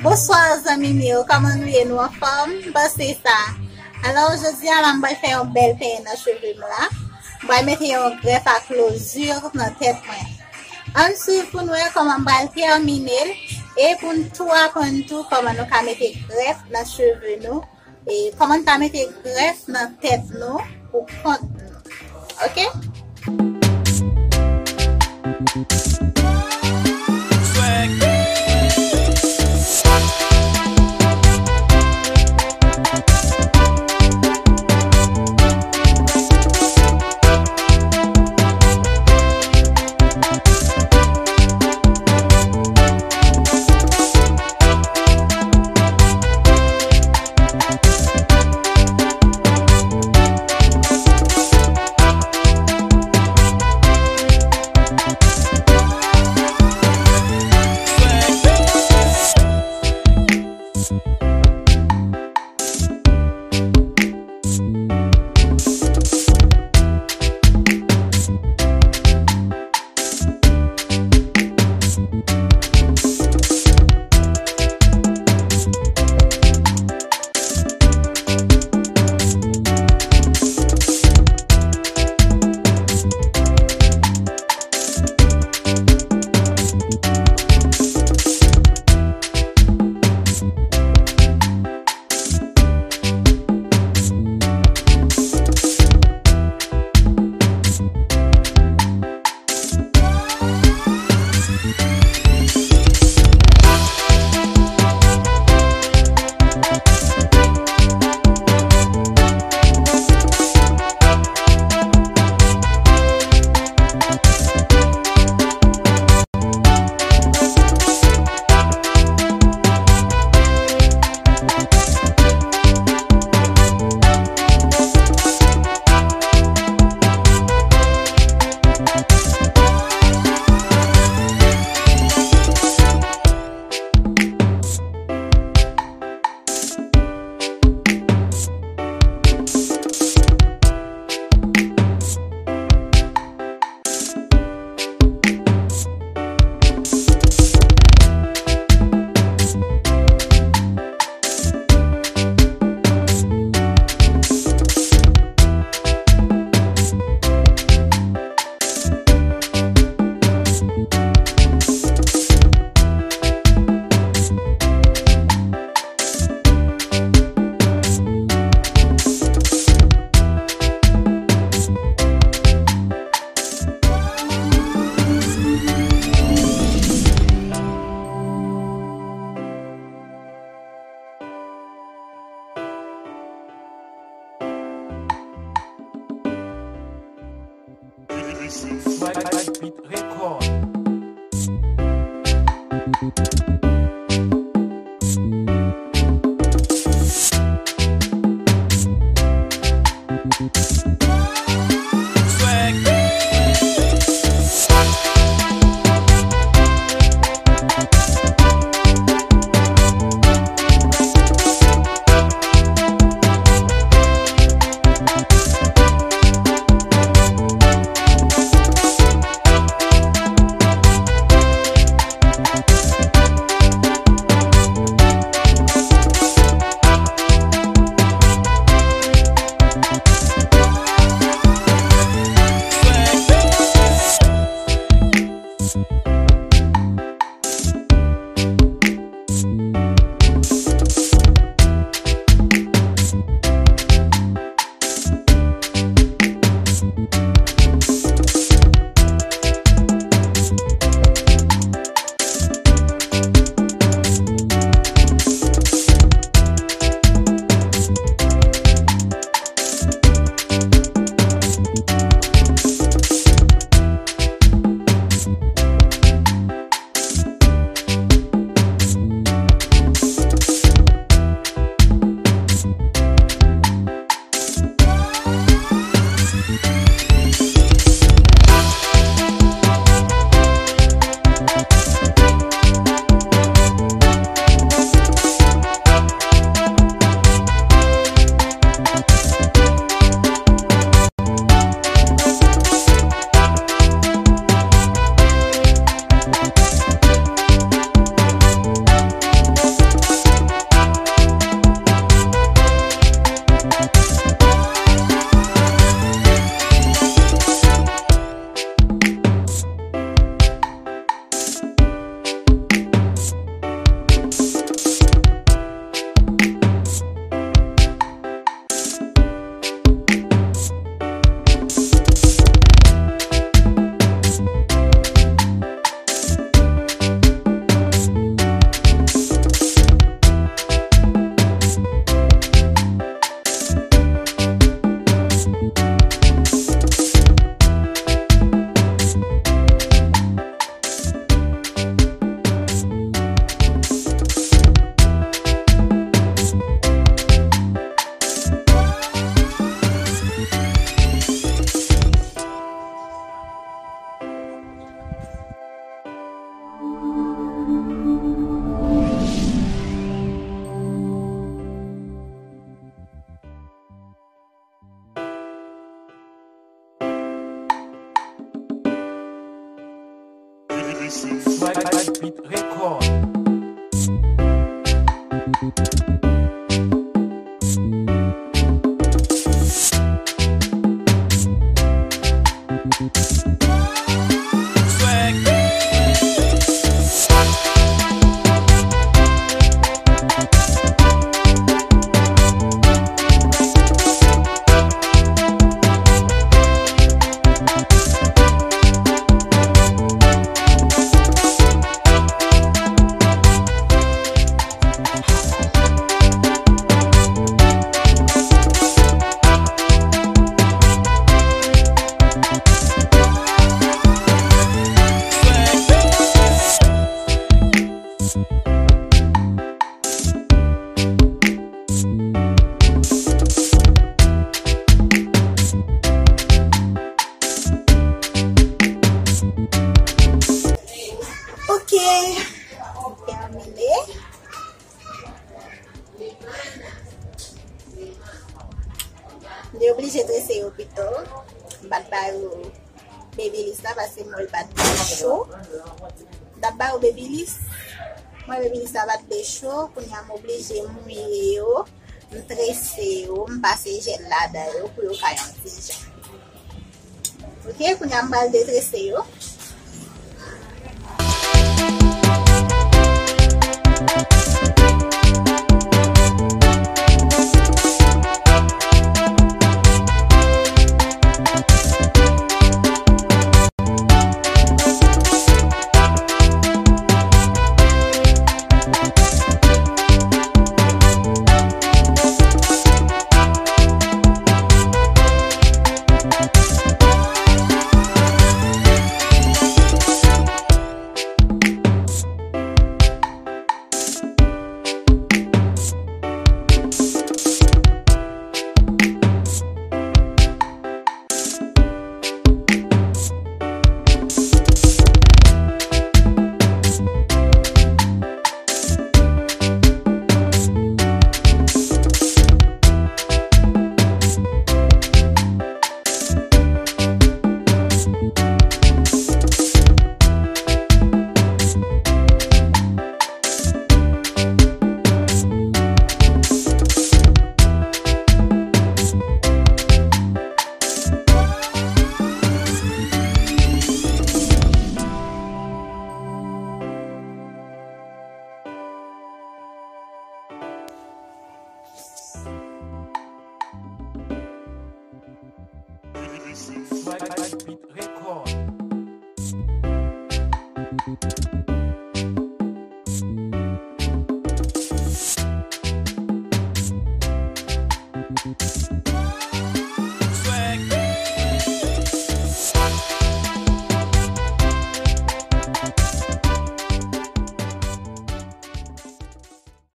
Bonsoir, amis mieux. Comment nous y nous en forme? Bah, c'est ça. Alors, je dis à l'homme, faire un bel pain dans les cheveux là. Je mettre un greffe à closure dans la tête. Ensuite, pour nous, comment on va terminer. Et pour nous, tout apprendre tout, comment nous allons mettre greffe dans les cheveux nous. Et comment on va mettre greffe dans la tête nous. Pour compte nous. Ok? Beat Record. terminé. Je suis obligée de dresser au plutôt. Battre babyliss là parce que moi le battre chaud. D'abord babyliss. Moi babyliss là battre chaud pour y am obligé mouiller yo, me dresser yo, me passer gel là dedans pour yo cailler un petit jan. OK, pour y am bal de dresser yo. Swag Beat Record.